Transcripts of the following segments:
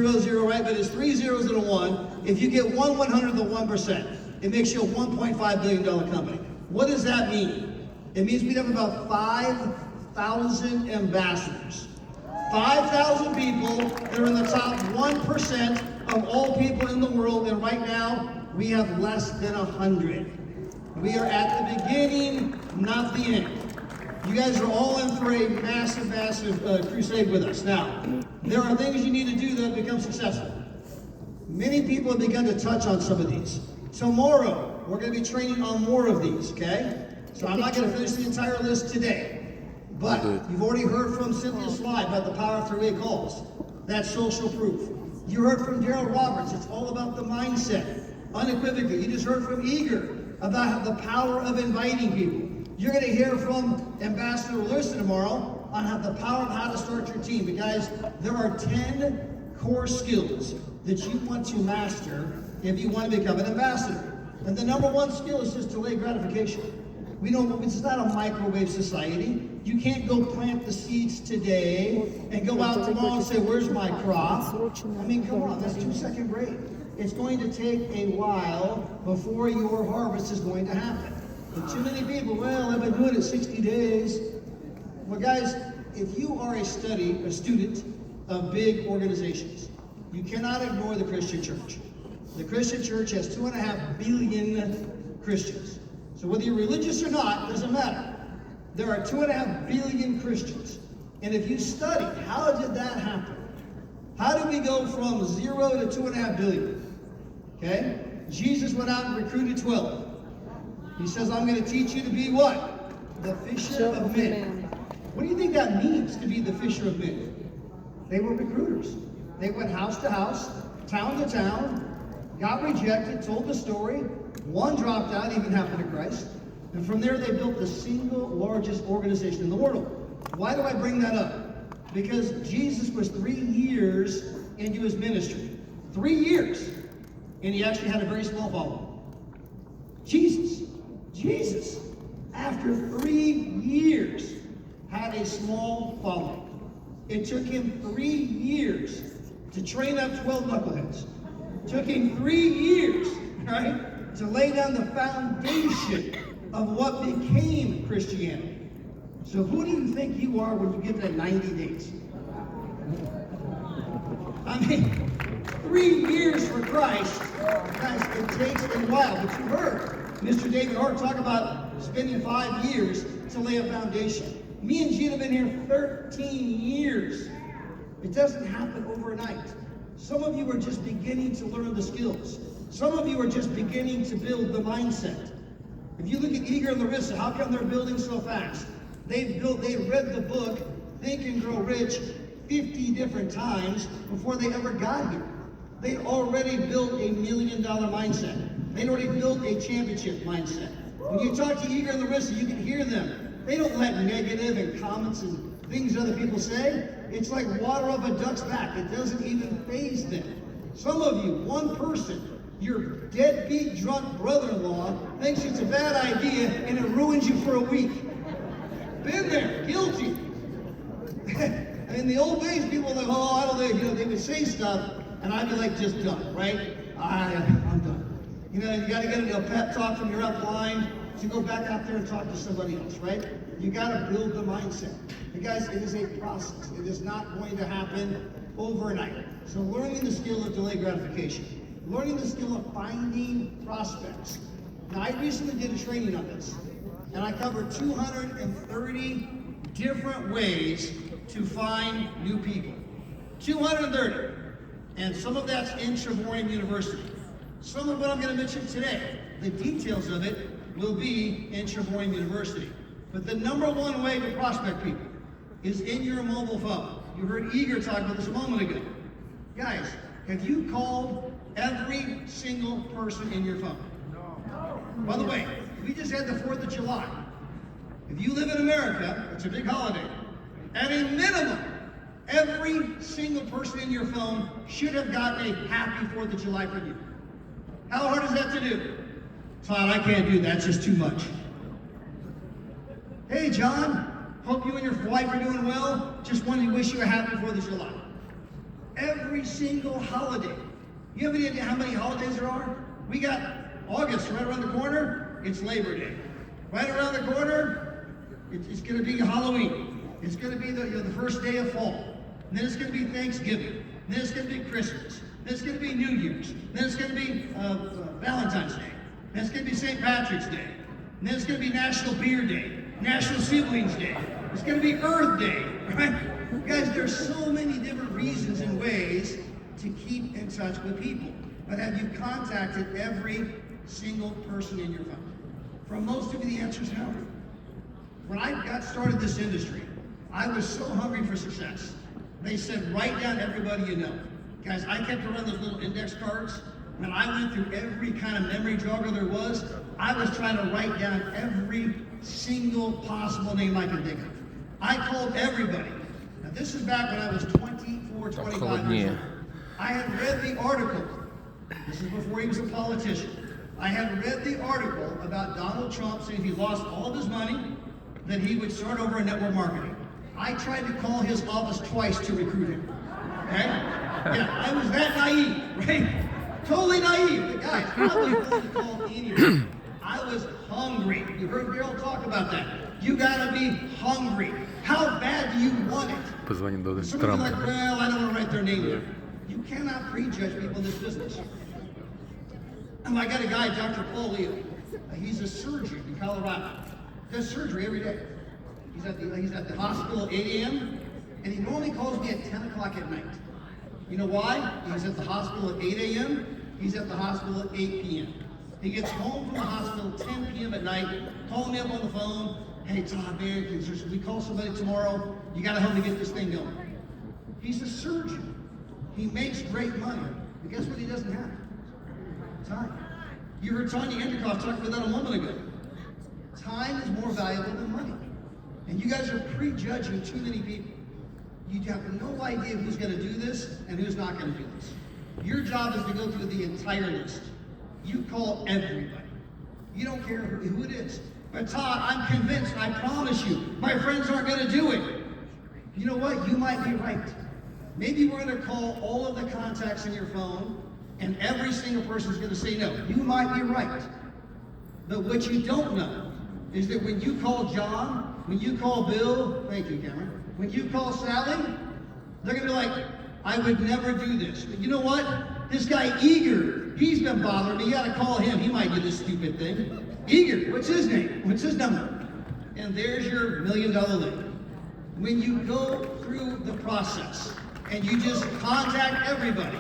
0, right? But it's 3 zeros and a 1. If you get 1/100th of 1%, it makes you a $1.5 billion company. What does that mean? It means we'd have about 5,000 ambassadors. 5,000 people that are in the top 1% of all people in the world, and right now, we have less than 100. We are at the beginning, not the end. You guys are all in for a massive, crusade with us. Now, there are things you need to do to become successful. Many people have begun to touch on some of these. Tomorrow, we're going to be training on more of these, okay? So I'm not going to finish the entire list today. But you've already heard from Cynthia's slide about the power of 3-way calls. That's social proof. You heard from Daryl Roberts. It's all about the mindset. Unequivocally. You just heard from Eager about the power of inviting people. You're going to hear from Ambassador Larissa tomorrow on the power of how to start your team. But guys, there are 10 core skills that you want to master if you want to become an ambassador. And the number one skill is just delayed gratification. We know it's not a microwave society. You can't go plant the seeds today and go out tomorrow and say, where's my crop? I mean, come on, that's 2-second grade. It's going to take a while before your harvest is going to happen. But too many people, well, I've been doing it 60 days. Well, guys, if you are a student of big organizations, you cannot ignore the Christian church. The Christian church has 2.5 billion Christians. So whether you're religious or not, doesn't matter. There are 2.5 billion Christians. And if you study, how did that happen? How did we go from 0 to 2.5 billion? Okay? Jesus went out and recruited 12. He says, I'm going to teach you to be what? The fisher of men. What do you think that means, to be the fisher of men? They were recruiters. They went house to house, town to town, got rejected, told the story. One dropped out, even happened to Christ. And from there, they built the single largest organization in the world. Why do I bring that up? Because Jesus was 3 years into his ministry. 3 years. And he actually had a very small following. Jesus, after 3 years, had a small following. It took him 3 years to train up 12 knuckleheads. It took him 3 years, right, to lay down the foundation of what became Christianity. So who do you think you are when you give it 90 days? I mean, 3 years for Christ, guys, it takes a while. But you heard Mr. David Hart talk about spending 5 years to lay a foundation. Me and Gene have been here 13 years. It doesn't happen overnight. Some of you are just beginning to learn the skills. Some of you are just beginning to build the mindset. If you look at Eager and Larissa, how come they're building so fast? They read the book, Think and Grow Rich, 50 different times before they ever got here. They already built a $1 million mindset. They already built a championship mindset. When you talk to Eager and Larissa, you can hear them. They don't let negative and comments and things other people say. It's like water off a duck's back. It doesn't even faze them. Some of you, one person, your deadbeat drunk brother-in-law thinks it's a bad idea and it ruins you for a week. Been there, guilty. In the old days, people were like, oh, I don't know, they would say stuff, and I'd be like, just done, right? I'm done. You got to get a pep talk from your upline to go back out there and talk to somebody else, right? You got to build the mindset. And guys, it is a process. It is not going to happen overnight. So learning the skill of delayed gratification, learning the skill of finding prospects. Now, I recently did a training on this, and I covered 230 different ways to find new people. 230. And some of that's in Trevorian University. Some of what I'm going to mention today, the details of it, will be in Trevorian University. But the number one way to prospect people is in your mobile phone. You heard Eager talk about this a moment ago. Guys, have you called every single person in your phone? No. By the way, we just had the 4th of July. If you live in America, it's a big holiday. At a minimum, every single person in your phone should have gotten a happy 4th of July from you. How hard is that to do? Todd, I can't do that, it's just too much. Hey, John, hope you and your wife are doing well. Just wanted to wish you a happy 4th of July. Every single holiday. You have any idea how many holidays there are? We got August right around the corner, it's Labor Day. Right around the corner, it's going to be Halloween. It's going to be the first day of fall. And then it's going to be Thanksgiving. And then it's going to be Christmas. Then it's going to be New Year's. And then it's going to be Valentine's Day. And then it's going to be St. Patrick's Day. And then it's going to be National Beer Day, National Siblings Day. It's going to be Earth Day, right? Guys, there's so many different reasons and ways to keep in touch with people. But have you contacted every single person in your phone? For most of you, the answer is no. When I got started this industry, I was so hungry for success. They said, write down everybody you know. Guys, I kept around those little index cards. When I went through every kind of memory jogger there was, I was trying to write down every single possible name I could think of. I called everybody. Now, this is back when I was 24, 25 years old. I had read the article. This is before he was a politician. I had read the article about Donald Trump saying if he lost all of his money, that he would start over in network marketing. I tried to call his office twice to recruit him. Okay? Yeah, I was that naive, right? Totally naive. But guys, I was willing to call anyone. I was hungry. You heard Daryl talk about that. You gotta be hungry. How bad do you want it? Позвоним до Some of you are Трампа. like, well, I don't want to write their name down. You cannot prejudge people in this business. And I got a guy, Dr. Paul Leo. He's a surgeon in Colorado. Does surgery every day. He's at the hospital at 8 a.m. and he normally calls me at 10 o'clock at night. You know why? He's at the hospital at 8 a.m. He's at the hospital at 8 p.m. He gets home from the hospital at 10 p.m. at night, calling me up on the phone. Hey, Todd, man, can we call somebody tomorrow? You got to help me get this thing going. He's a surgeon. He makes great money. But guess what he doesn't have? Time. You heard Tanya Endrikoff talk about that a moment ago. Time is more valuable than money. And you guys are prejudging too many people. You have no idea who's going to do this and who's not going to do this. Your job is to go through the entire list. You call everybody. You don't care who it is. But Todd, I'm convinced, I promise you, my friends aren't going to do it. You know what? You might be right. Maybe we're going to call all of the contacts in your phone and every single person is going to say no. You might be right. But what you don't know is that when you call John, when you call Bill, thank you, Cameron, when you call Sally, they're going to be like, I would never do this. But you know what? This guy Eager, he's been bothering me. You got to call him. He might do this stupid thing. Eager, what's his name? What's his number? And there's your $1 million lead. When you go through the process and you just contact everybody,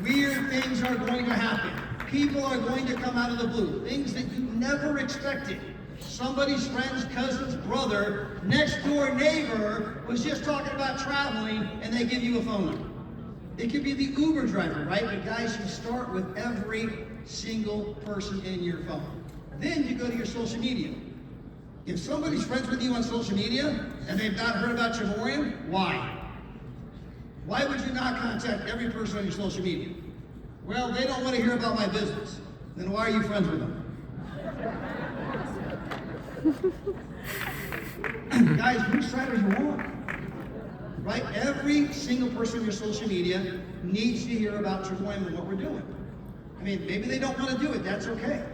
weird things are going to happen. People are going to come out of the blue. Things that you never expected. Somebody's friend's cousin's brother, next door neighbor, was just talking about traveling and they give you a phone number. It could be the Uber driver, right? But guys, you start with every single person in your phone. Then you go to your social media. If somebody's friends with you on social media and they've not heard about your memoriam, why? Why would you not contact every person on your social media? Well, they don't want to hear about my business. Then why are you friends with them? Guys, whose side are you on? Right? Every single person on your social media needs to hear about Travoim and what we're doing. I mean, maybe they don't want to do it. That's okay.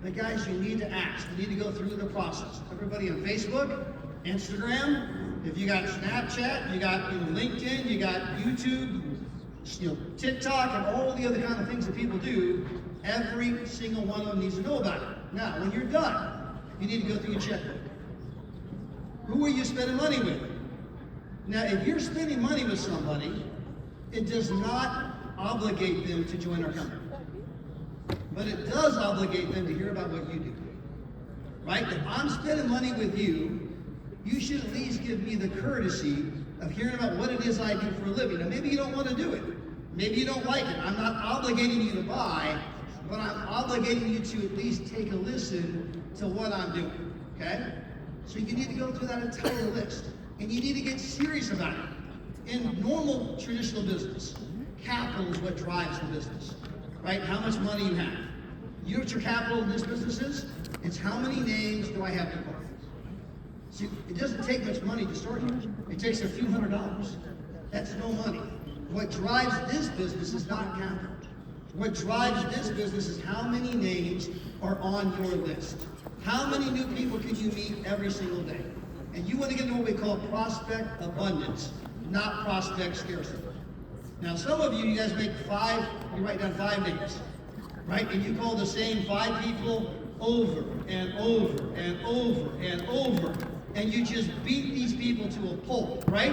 But guys, you need to ask. You need to go through the process. Everybody on Facebook, Instagram, if you got Snapchat, you got LinkedIn, you got YouTube, TikTok, and all the other kind of things that people do, every single one of them needs to know about it. Now, when you're done, you need to go through your checkbook. Who are you spending money with? Now, if you're spending money with somebody, it does not obligate them to join our company. But it does obligate them to hear about what you do. Right? If I'm spending money with you, you should at least give me the courtesy of hearing about what it is I do for a living. Now, maybe you don't want to do it. Maybe you don't like it. I'm not obligating you to buy, but I'm obligating you to at least take a listen to what I'm doing. Okay? So you need to go through that entire list. And you need to get serious about it. In normal traditional business, capital is what drives the business. Right? How much money you have. You know what your capital in this business is? It's how many names do I have to call. See, it doesn't take much money to start here. It takes a few $100s. That's no money. What drives this business is not capital. What drives this business is how many names are on your list. How many new people can you meet every single day? And you want to get into what we call prospect abundance, not prospect scarcity. Now, some of you guys make five, you write down 5 names, right? And you call the same 5 people over and over and over and over. And you just beat these people to a pulp, right?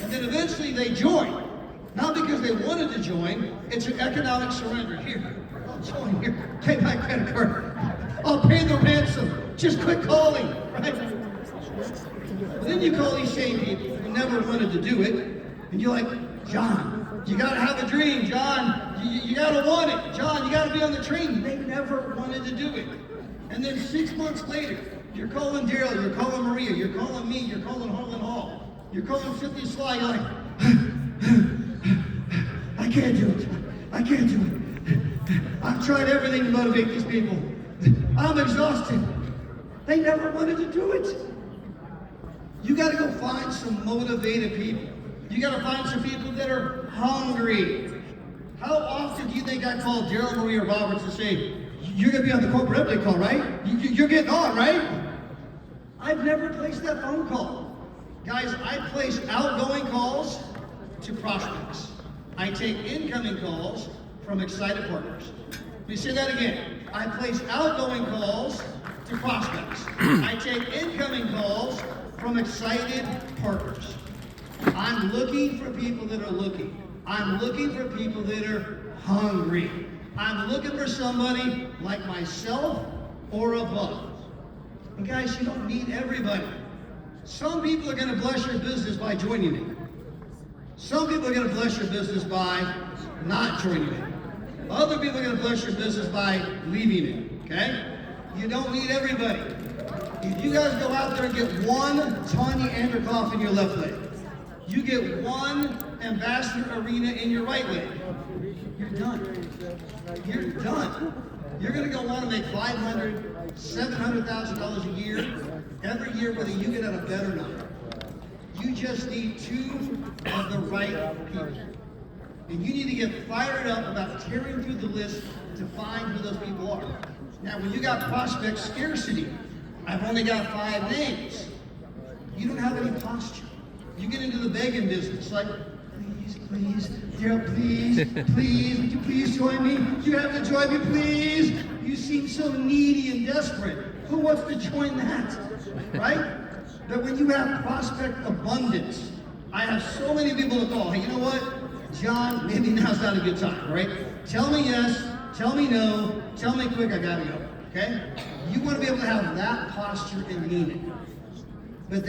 And then eventually they join. Not because they wanted to join, it's an economic surrender. Here, I'll join here, pay my credit card. I'll pay the ransom. Just quit calling, right? But then you call these same people who never wanted to do it, and you're like, John, you gotta have a dream. John, you gotta want it. John, you gotta be on the train. They never wanted to do it. And then 6 months later, you're calling Daryl, you're calling Maria, you're calling me, you're calling Harlan Hall, you're calling 50 Sly, you're like, I can't do it. I can't do it. I've tried everything to motivate these people. I'm exhausted. They never wanted to do it. You gotta go find some motivated people. You gotta find some people that are hungry. How often do you think I call Daryl Maria Roberts to say, you're gonna be on the corporate update call, right? You're getting on, right? I've never placed that phone call. Guys, I place outgoing calls to prospects. I take incoming calls from excited partners. Let me say that again. I place outgoing calls to prospects. I take incoming calls from excited partners. I'm looking for people that are looking. I'm looking for people that are hungry. I'm looking for somebody like myself or above. And guys, you don't need everybody. Some people are going to bless your business by joining it. Some people are going to bless your business by not joining it. Other people are going to bless your business by leaving it, okay? You don't need everybody. If you guys go out there and get one Tanya Anderkoff in your left leg, you get one Ambassador Arena in your right leg, you're done. You're done. You're going to go on to make $500,000, $700,000 a year, every year, whether you get out of bed or not. You just need 2 of the right people. And you need to get fired up about tearing through the list to find who those people are. Now, when you got prospect scarcity, I've only got 5 names. You don't have any posture. You get into the begging business, like, please, Daryl, please, would you please join me? You have to join me, please. You seem so needy and desperate. Who wants to join that, right? But when you have prospect abundance, I have so many people to call. Hey, you know what? John, maybe now's not a good time, right? Tell me yes, tell me no, tell me quick, I gotta go, okay? You want to be able to have that posture and meaning. But that